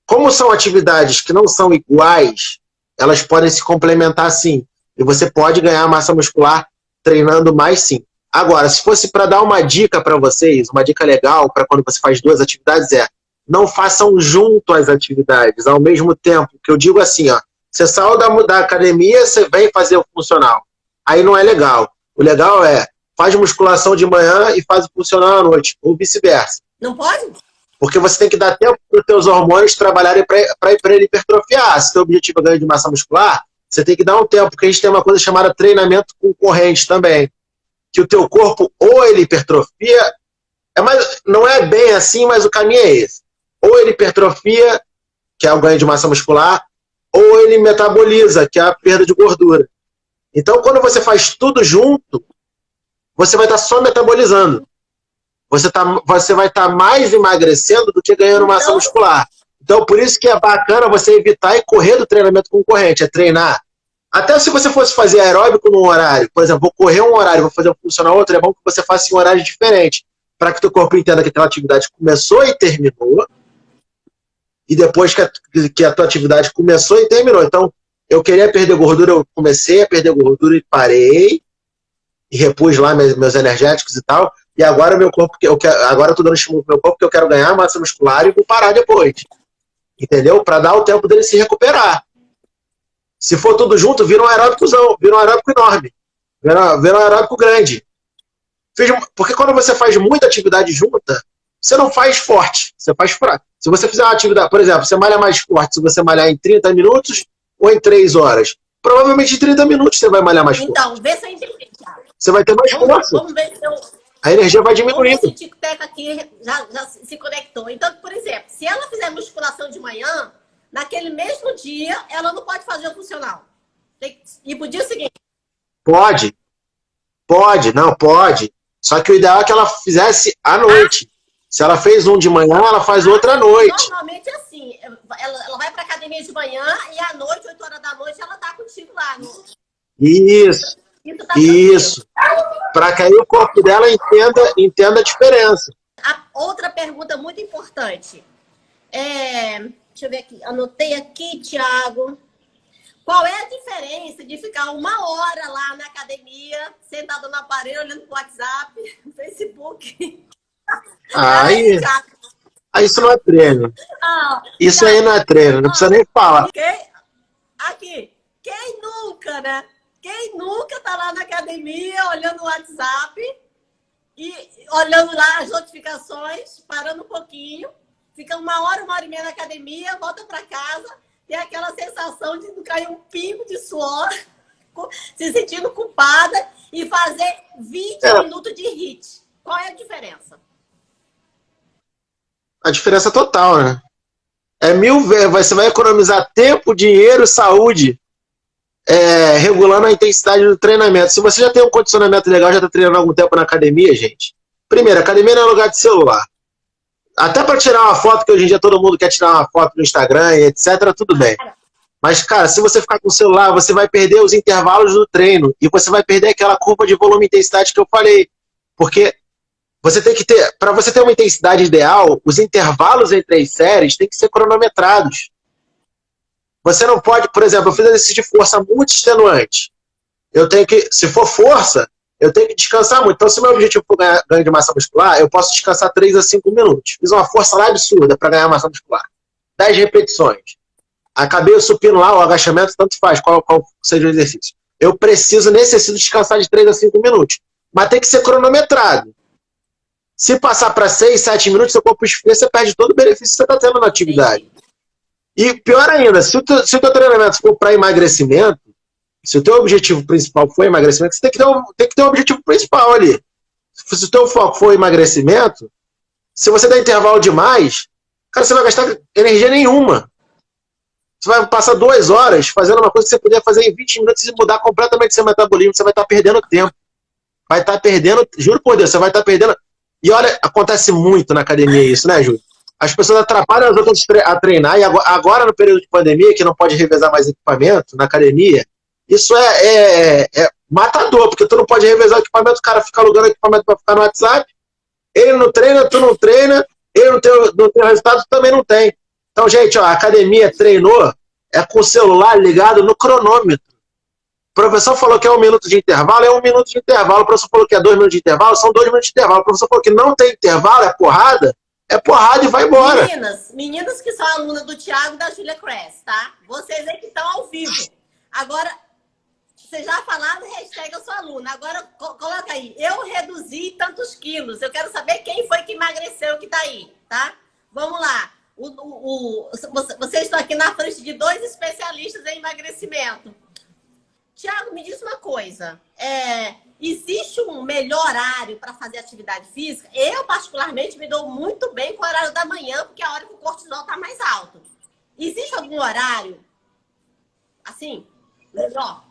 Como são atividades que não são iguais, elas podem se complementar sim. E você pode ganhar massa muscular treinando mais sim. Agora, se fosse para dar uma dica para vocês, uma dica legal para quando você faz duas atividades não façam junto as atividades ao mesmo tempo. Que eu digo assim, ó, você saiu da academia, você vem fazer o funcional. Aí não é legal. O legal faz musculação de manhã e faz o funcional à noite, ou vice-versa. Não pode? Porque você tem que dar tempo para os teus hormônios trabalharem para ele hipertrofiar. Se o teu objetivo é ganho de massa muscular, você tem que dar um tempo, porque a gente tem uma coisa chamada treinamento concorrente também. Que o teu corpo, ou ele hipertrofia, não é bem assim, mas o caminho é esse. Ou ele hipertrofia, que é o ganho de massa muscular, ou ele metaboliza, que é a perda de gordura. Então, quando você faz tudo junto, você vai estar só metabolizando. Você vai estar mais emagrecendo do que ganhando massa muscular. Então, por isso que é bacana você evitar e correr do treinamento concorrente, é treinar. Até se você fosse fazer aeróbico num horário, por exemplo, vou correr um horário, vou fazer um funcional outro, é bom que você faça em um horário diferente, para que o teu corpo entenda que aquela atividade começou e terminou, e depois que a tua atividade começou e terminou. Então, eu queria perder gordura, eu comecei a perder gordura e parei, e repus lá meus energéticos e tal, e agora meu corpo, agora eu tô dando estímulo pro meu corpo, que eu quero ganhar massa muscular e vou parar depois. Entendeu? Para dar o tempo dele se recuperar. Se for tudo junto, vira um aeróbicozão, vira um aeróbico enorme, vira um aeróbico grande. Porque quando você faz muita atividade junta, você não faz forte, você faz fraco. Se você fizer uma atividade, por exemplo, você malha mais forte se você malhar em 30 minutos ou em 3 horas. Provavelmente em 30 minutos você vai malhar mais forte. Então, vê se eu entendi. Você vai ter mais força. Vamos ver se eu... A energia vai diminuindo. Vamos ver se o Tico-Teco aqui já se conectou. Então, por exemplo, se ela fizer musculação de manhã, naquele mesmo dia, ela não pode fazer o funcional. E pro dia seguinte. Pode. Só que o ideal é que ela fizesse à noite. Se ela fez um de manhã, ela faz outra à noite. Normalmente é assim. Ela vai pra academia de manhã e à noite, 8 horas da noite, ela tá contigo lá. Isso. Para que aí o corpo dela entenda a diferença. A outra pergunta muito importante. Deixa eu ver aqui. Anotei aqui, Thiago. Qual é a diferença de ficar 1 hora lá na academia, sentado no aparelho, olhando pro WhatsApp, no Facebook? Isso não é treino. Isso aí não é treino, não precisa nem falar. Aqui, quem nunca, né? Quem nunca tá lá na academia, olhando o WhatsApp e olhando lá as notificações, parando um pouquinho, fica 1 hora, 1h30 na academia, volta para casa, tem aquela sensação de não cair um pingo de suor, se sentindo culpada e fazer 20 minutos de HIIT. Qual é a diferença? A diferença total, né? É 1000 vezes. Você vai economizar tempo, dinheiro, saúde, regulando a intensidade do treinamento. Se você já tem um condicionamento legal, já está treinando há algum tempo na academia, gente. Primeiro, a academia não é lugar de celular. Até para tirar uma foto, que hoje em dia todo mundo quer tirar uma foto no Instagram e etc, tudo bem. Mas, cara, se você ficar com o celular, você vai perder os intervalos do treino e você vai perder aquela curva de volume e intensidade que eu falei. Porque você tem que ter, para você ter uma intensidade ideal, os intervalos entre as séries têm que ser cronometrados. Você não pode, por exemplo, eu fiz exercício de força muito extenuante. Eu tenho que, se for força, eu tenho que descansar muito. Então, se o meu objetivo for ganho de massa muscular, eu posso descansar 3 a 5 minutos. Fiz uma força lá absurda para ganhar massa muscular. 10 repetições. Acabei o supino lá, o agachamento, tanto faz, qual seja o exercício. Eu necessito descansar de 3 a 5 minutos. Mas tem que ser cronometrado. Se passar para 6, 7 minutos, seu corpo esfria, você perde todo o benefício que você está tendo na atividade. E pior ainda, se o teu treinamento for para emagrecimento, se o teu objetivo principal for emagrecimento, você tem que ter um objetivo principal ali. Se o teu foco for emagrecimento, se você der intervalo demais, cara, você vai gastar energia nenhuma. Você vai passar 2 horas fazendo uma coisa que você poderia fazer em 20 minutos e mudar completamente seu metabolismo. Você vai estar perdendo tempo. Vai estar perdendo, juro por Deus, você vai estar perdendo E olha, acontece muito na academia isso, né, Júlio? As pessoas atrapalham as outras a treinar, e agora no período de pandemia, que não pode revezar mais equipamento na academia, isso é matador, porque tu não pode revezar o equipamento, o cara fica alugando equipamento para ficar no WhatsApp, ele não treina, tu não treina, ele não tem resultado, tu também não tem. Então, gente, ó, a academia treinou com o celular ligado no cronômetro. O professor falou que é 1 minuto de intervalo, é 1 minuto de intervalo. O professor falou que é 2 minutos de intervalo, são 2 minutos de intervalo. O professor falou que não tem intervalo, é porrada e vai embora. Meninas que são alunas do Thiago e da Júlia Cress, tá? Vocês aí que estão ao vivo. Agora, vocês já falaram, hashtag eu sou aluna. Agora, coloca aí, eu reduzi tantos quilos. Eu quero saber quem foi que emagreceu que tá aí, tá? Vamos lá. Vocês estão aqui na frente de 2 especialistas em emagrecimento. Tiago, me diz uma coisa. Existe um melhor horário para fazer atividade física? Eu, particularmente, me dou muito bem com o horário da manhã, porque é a hora que o cortisol está mais alto. Existe algum horário, assim, melhor?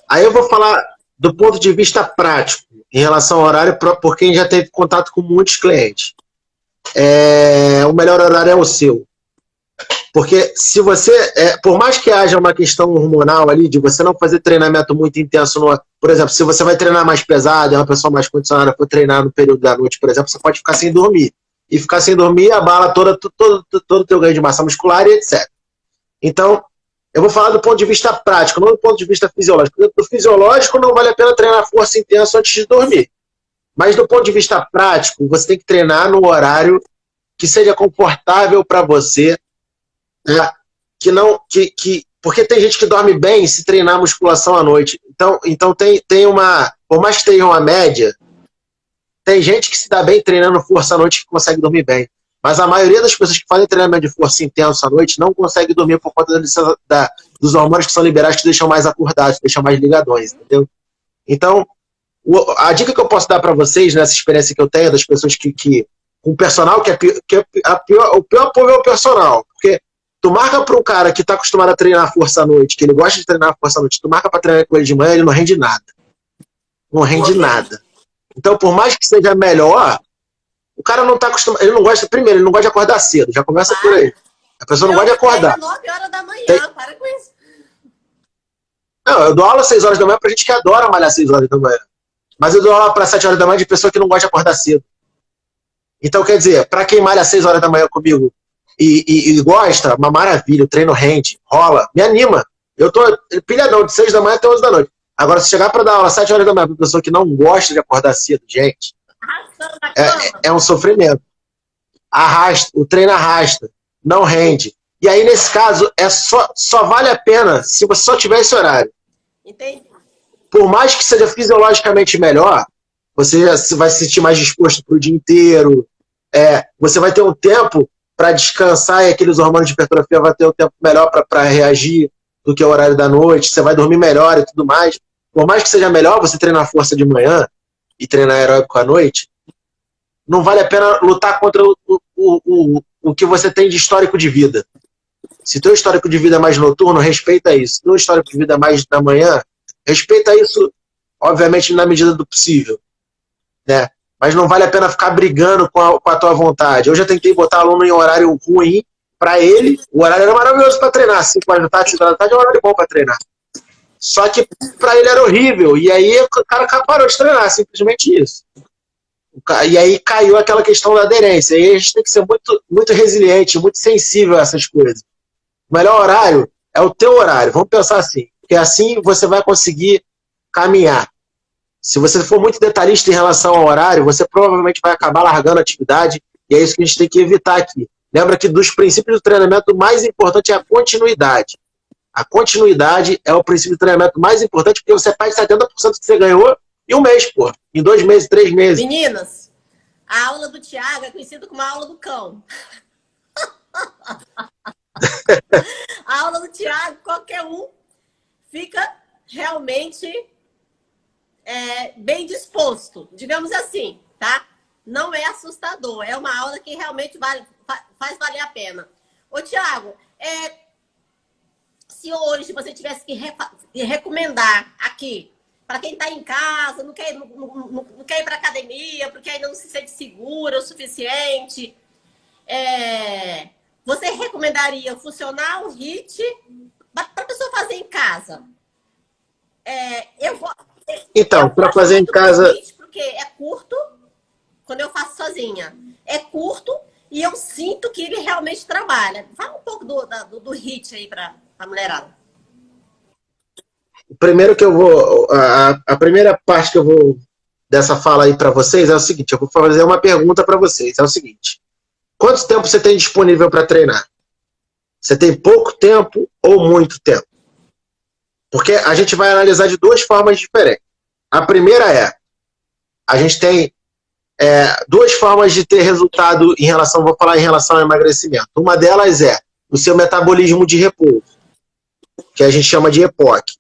Aí eu vou falar do ponto de vista prático, em relação ao horário, por quem já teve contato com muitos clientes. O melhor horário é o seu. Porque se você, por mais que haja uma questão hormonal ali, de você não fazer treinamento muito intenso, por exemplo, se você vai treinar mais pesado, é uma pessoa mais condicionada para treinar no período da noite, por exemplo, você pode ficar sem dormir. E ficar sem dormir abala todo o teu ganho de massa muscular e etc. Então, eu vou falar do ponto de vista prático, não do ponto de vista fisiológico. Do fisiológico, não vale a pena treinar força intensa antes de dormir. Mas do ponto de vista prático, você tem que treinar no horário que seja confortável para você, porque tem gente que dorme bem se treinar musculação à noite. Então tem uma, por mais que tenha uma média, tem gente que se dá bem treinando força à noite que consegue dormir bem. Mas a maioria das pessoas que fazem treinamento de força intenso à noite não consegue dormir por conta dos hormônios que são liberados, que deixam mais acordados, deixam mais ligadões, entendeu? Então, a dica que eu posso dar para vocês, nessa experiência que eu tenho, das pessoas com o personal, o pior povo é o personal, porque tu marca para um cara que está acostumado a treinar força à noite, que ele gosta de treinar força à noite, tu marca para treinar com ele de manhã, ele não rende nada. Não rende nada. Então, por mais que seja melhor, o cara não está acostumado, ele não gosta de acordar cedo, já começa por aí. A pessoa não gosta de acordar. 9 horas da manhã, para com isso. Não, eu dou aula às 6 horas da manhã pra gente que adora malhar às 6 horas da manhã. Mas eu dou aula para 7 horas da manhã de pessoa que não gosta de acordar cedo. Então, quer dizer, para quem malha às 6 horas da manhã comigo e gosta, uma maravilha, o treino rende, rola, me anima. Eu tô pilhadão de 6 da manhã até 11 da noite. Agora, se chegar para dar aula às 7 horas da manhã para pessoa que não gosta de acordar cedo, gente, é um sofrimento. O treino arrasta, não rende. E aí, nesse caso, só vale a pena se você só tiver esse horário. Entendi. Por mais que seja fisiologicamente melhor, você vai se sentir mais disposto para o dia inteiro, você vai ter um tempo para descansar e aqueles hormônios de hipertrofia vai ter um tempo melhor para reagir do que o horário da noite, você vai dormir melhor e tudo mais. Por mais que seja melhor você treinar força de manhã e treinar aeróbico à noite, não vale a pena lutar contra o que você tem de histórico de vida. Se teu histórico de vida é mais noturno, respeita isso. Se teu histórico de vida é mais da manhã, respeita isso, obviamente, na medida do possível. Né? Mas não vale a pena ficar brigando com a tua vontade. Eu já tentei botar aluno em horário ruim para ele. O horário era maravilhoso para treinar. 5 horas da tarde, 5 horas da tarde é um horário bom para treinar. Só que para ele era horrível. E aí o cara parou de treinar, simplesmente isso. E aí caiu aquela questão da aderência. E a gente tem que ser muito, muito resiliente, muito sensível a essas coisas. O melhor horário é o teu horário. Vamos pensar assim. Porque assim você vai conseguir caminhar. Se você for muito detalhista em relação ao horário, você provavelmente vai acabar largando a atividade, e é isso que a gente tem que evitar aqui. Lembra que dos princípios do treinamento, o mais importante é a continuidade. A continuidade é o princípio do treinamento mais importante, porque você perde 70% do que você ganhou em um mês, pô. Em 2 meses, 3 meses. Meninas, a aula do Thiago é conhecida como a aula do cão. A aula do Thiago, qualquer um fica realmente bem disposto, digamos assim, tá? Não é assustador, é uma aula que realmente faz valer a pena. Ô, Thiago, se hoje você tivesse que recomendar aqui Para quem está em casa, não quer ir para academia, porque ainda não se sente segura o suficiente. Você recomendaria funcional, HIIT, para a pessoa fazer em casa? Então, para fazer em casa... HIIT porque é curto, quando eu faço sozinha. É curto e eu sinto que ele realmente trabalha. Fala um pouco do HIIT aí para a mulherada. Primeiro que eu vou... A primeira parte que eu vou dessa fala aí para vocês é o seguinte, eu vou fazer uma pergunta para vocês, é o seguinte: quanto tempo você tem disponível para treinar? Você tem pouco tempo ou muito tempo? Porque a gente vai analisar de duas formas diferentes. A primeira a gente tem duas formas de ter resultado em relação, vou falar em relação ao emagrecimento. Uma delas é o seu metabolismo de repouso, que a gente chama de EPOC.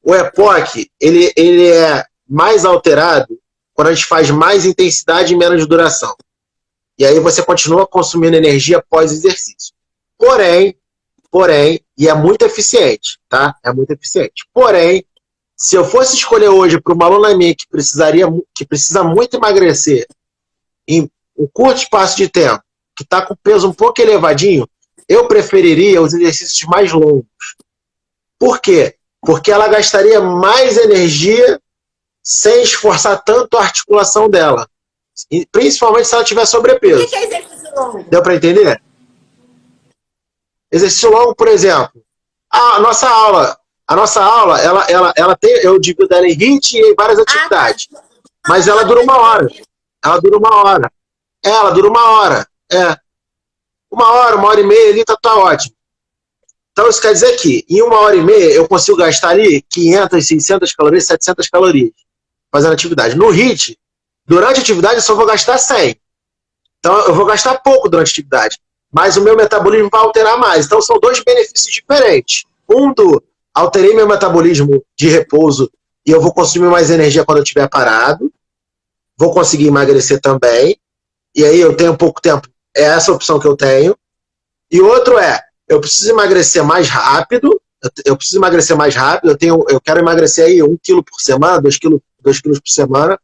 O EPOC, ele é mais alterado quando a gente faz mais intensidade e menos duração. E aí você continua consumindo energia após exercício. Porém, e é muito eficiente, tá? É muito eficiente. Porém, se eu fosse escolher hoje para uma aluna minha que precisa muito emagrecer em um curto espaço de tempo, que está com peso um pouco elevadinho, eu preferiria os exercícios mais longos. Por quê? Porque ela gastaria mais energia sem esforçar tanto a articulação dela. E principalmente se ela tiver sobrepeso. O que é exercício longo? Deu para entender? Exercício longo, por exemplo. A nossa aula, ela tem, eu divido ela em HIIT e em várias atividades. Mas ela dura 1 hora. Ela dura 1 hora. Ela dura 1 hora. 1 hora, 1h30 ali, tá ótimo. Então isso quer dizer que em 1h30 eu consigo gastar ali 500, 600 calorias, 700 calorias fazendo atividade. No HIIT, durante a atividade eu só vou gastar 100. Então eu vou gastar pouco durante a atividade. Mas o meu metabolismo vai alterar mais. Então são dois benefícios diferentes. Alterei meu metabolismo de repouso e eu vou consumir mais energia quando eu estiver parado. Vou conseguir emagrecer também. E aí eu tenho pouco tempo. É essa a opção que eu tenho. E outro eu preciso emagrecer mais rápido. Eu preciso emagrecer mais rápido. Eu quero emagrecer aí 1 quilo por semana, 2 quilos por semana.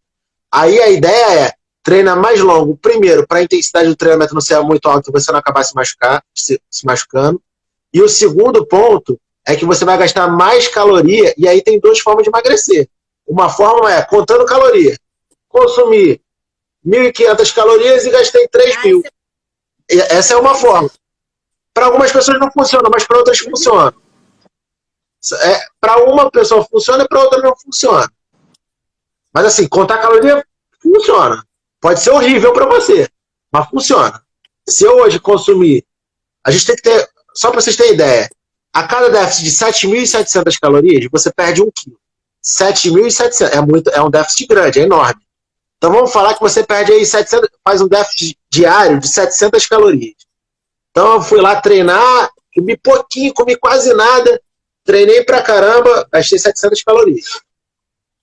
Aí a ideia treinar mais longo. Primeiro, para a intensidade do treinamento não ser muito alta e você não acabar se machucando. E o segundo ponto é que você vai gastar mais caloria. E aí tem 2 formas de emagrecer. Uma forma é, contando caloria, consumir 1.500 calorias e gastei 3.000. Essa é uma forma. Para algumas pessoas não funciona, mas para outras funciona. Para uma pessoa funciona e para outra não funciona. Mas assim, contar caloria funciona. Pode ser horrível para você, mas funciona. Se eu hoje consumir, a gente tem que ter, só para vocês terem ideia, a cada déficit de 7.700 calorias, você perde 1 quilo. 7.700, é um déficit grande, é enorme. Então vamos falar que você perde aí 700, faz um déficit diário de 700 calorias. Então eu fui lá treinar, comi pouquinho, comi quase nada, treinei pra caramba, gastei 700 calorias.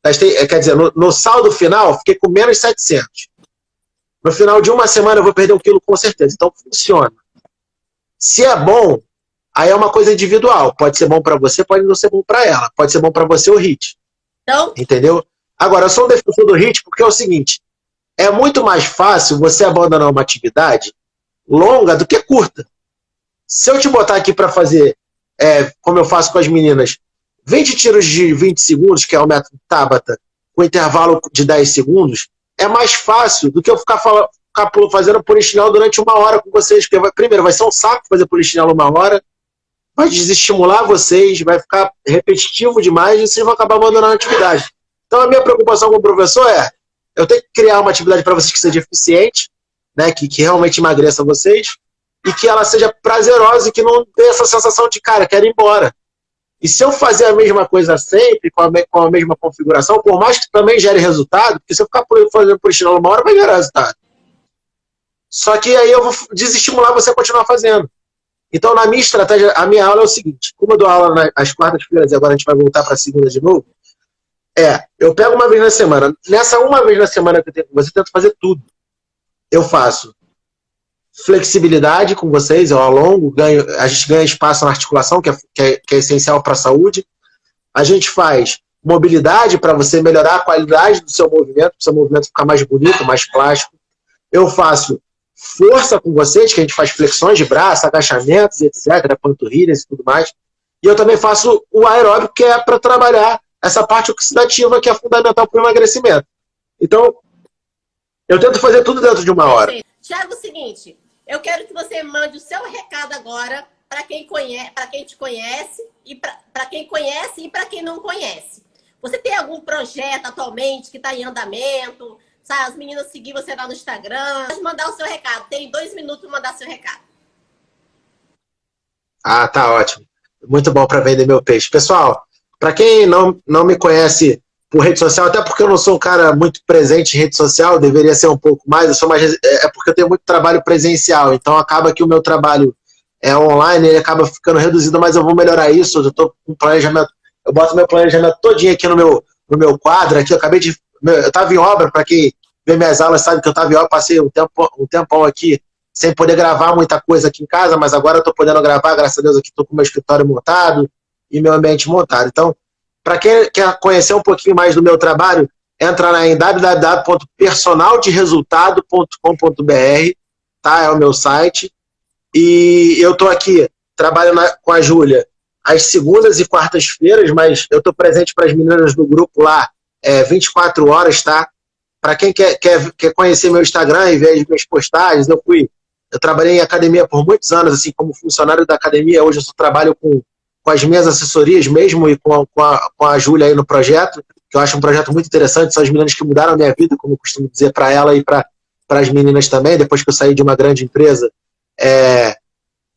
Quer dizer, no saldo final, fiquei com menos 700. No final de 1 semana eu vou perder 1 quilo com certeza. Então funciona. Se é bom, aí é uma coisa individual. Pode ser bom para você, pode não ser bom para ela. Pode ser bom para você o HIIT. Então... Entendeu? Agora, eu sou um defensor do HIIT porque é o seguinte, é muito mais fácil você abandonar uma atividade longa do que curta. Se eu te botar aqui para fazer, como eu faço com as meninas, 20 tiros de 20 segundos, que é o método Tabata, com intervalo de 10 segundos, é mais fácil do que eu ficar fazendo polichinelo durante 1 hora com vocês. Porque primeiro, vai ser um saco fazer polichinelo 1 hora, vai desestimular vocês, vai ficar repetitivo demais e vocês vão acabar abandonando a atividade. Então a minha preocupação como professor eu tenho que criar uma atividade para vocês que seja eficiente, né, que realmente emagreça vocês, e que ela seja prazerosa e que não dê essa sensação de, cara, quero ir embora. E se eu fazer a mesma coisa sempre, com a mesma configuração, por mais que também gere resultado, porque se eu ficar fazendo polichinelo 1 hora, vai gerar resultado. Só que aí eu vou desestimular você a continuar fazendo. Então, na minha estratégia, a minha aula é o seguinte, como eu dou aula às quartas-feiras e agora a gente vai voltar para a segunda de novo, eu pego 1 vez na semana. Nessa 1 vez na semana que eu tenho com você, eu tento fazer tudo. Eu faço flexibilidade com vocês, eu alongo, a gente ganha espaço na articulação, que é essencial para a saúde. A gente faz mobilidade para você melhorar a qualidade do seu movimento, para o seu movimento ficar mais bonito, mais plástico. Eu faço força com vocês, que a gente faz flexões de braço, agachamentos, etc., panturrilhas e tudo mais. E eu também faço o aeróbico, que é para trabalhar essa parte oxidativa que é fundamental para o emagrecimento. Então, eu tento fazer tudo dentro de uma hora. Tiago, é o seguinte, eu quero que você mande o seu recado agora para quem te conhece e para quem conhece e para quem não conhece. Você tem algum projeto atualmente que está em andamento? Sabe, as meninas seguir você lá no Instagram. Pode mandar o seu recado. Tem 2 minutos para mandar seu recado. Ah, tá ótimo. Muito bom para vender meu peixe. Pessoal, para quem não me conhece por rede social, até porque eu não sou um cara muito presente em rede social, deveria ser um pouco mais, eu sou mais, é porque eu tenho muito trabalho presencial, então acaba que o meu trabalho online, ele acaba ficando reduzido, mas eu vou melhorar isso, eu estou com planejamento, eu boto meu planejamento todinho aqui no meu quadro, aqui, eu estava em obra, para quem vê minhas aulas sabe que eu estava em obra, passei um tempão aqui, sem poder gravar muita coisa aqui em casa, mas agora eu estou podendo gravar, graças a Deus aqui estou com o meu escritório montado e meu ambiente montado. Então, para quem quer conhecer um pouquinho mais do meu trabalho, entra em www.personalderesultado.com.br, tá? É o meu site. E eu estou aqui trabalhando com a Júlia às segundas e quartas-feiras, mas eu estou presente para as meninas do grupo lá 24 horas, tá? Para quem quer conhecer meu Instagram e ver as minhas postagens, eu trabalhei em academia por muitos anos, assim, como funcionário da academia. Hoje eu só trabalho com as minhas assessorias mesmo e com a Júlia aí no projeto, que eu acho um projeto muito interessante. São as meninas que mudaram a minha vida, como eu costumo dizer para ela e para as meninas também. Depois que eu saí de uma grande empresa,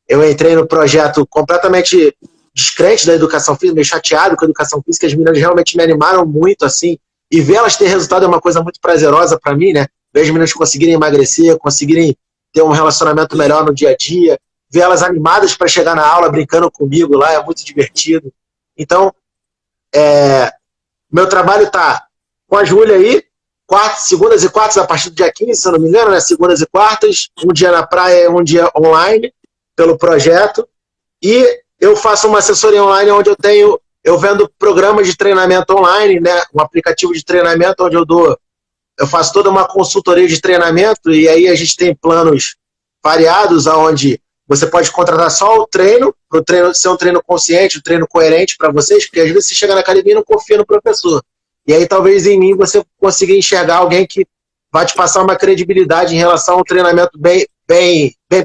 eu entrei no projeto completamente descrente da educação física, meio chateado com a educação física. As meninas realmente me animaram muito, assim, e ver elas ter resultado é uma coisa muito prazerosa para mim, né? Ver as meninas conseguirem emagrecer, conseguirem ter um relacionamento melhor no dia a dia, ver elas animadas para chegar na aula, brincando comigo lá, é muito divertido. Então, meu trabalho tá com a Júlia aí, segundas e quartas, a partir do dia 15, se eu não me engano, né? Segundas e quartas, um dia na praia e um dia online, pelo projeto. E eu faço uma assessoria online onde eu vendo programas de treinamento online, né? Um aplicativo de treinamento onde eu faço toda uma consultoria de treinamento, e aí a gente tem planos variados, onde você pode contratar só o treino, para o treino ser um treino consciente, um treino coerente para vocês, porque às vezes você chega na academia e não confia no professor. E aí talvez em mim você consiga enxergar alguém que vai te passar uma credibilidade em relação a um treinamento bem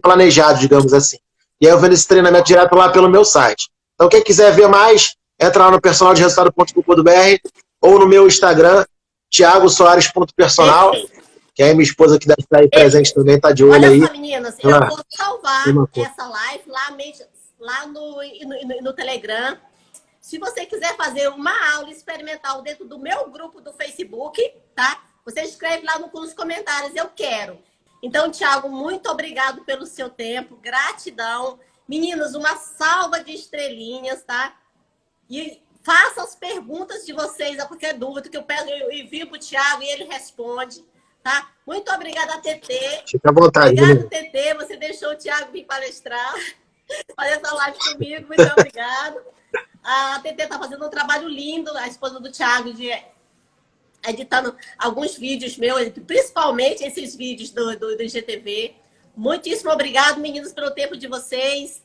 planejado, digamos assim. E aí eu vendo esse treinamento direto lá pelo meu site. Então quem quiser ver mais, entra lá no personalderesultado.com.br ou no meu Instagram, thiagosoares.personal, que aí minha esposa que deve estar aí presente também, está de olho. Olha aí. Olha só, meninas, eu vou salvar essa live lá no Telegram. Se você quiser fazer uma aula experimental dentro do meu grupo do Facebook, tá? Você escreve lá nos comentários, eu quero. Então, Thiago, muito obrigado pelo seu tempo, gratidão. Meninos, uma salva de estrelinhas, tá? E faça as perguntas de vocês, qualquer dúvida que eu envio para o Thiago e ele responde, tá? Muito obrigada, TT. Fica à vontade. Obrigada, TT. Você deixou o Thiago vir palestrar, fazer essa live comigo. Muito obrigada. A TT está fazendo um trabalho lindo, a esposa do Thiago, de editando alguns vídeos meus, principalmente esses vídeos do IGTV. Muitíssimo obrigado, meninos, pelo tempo de vocês.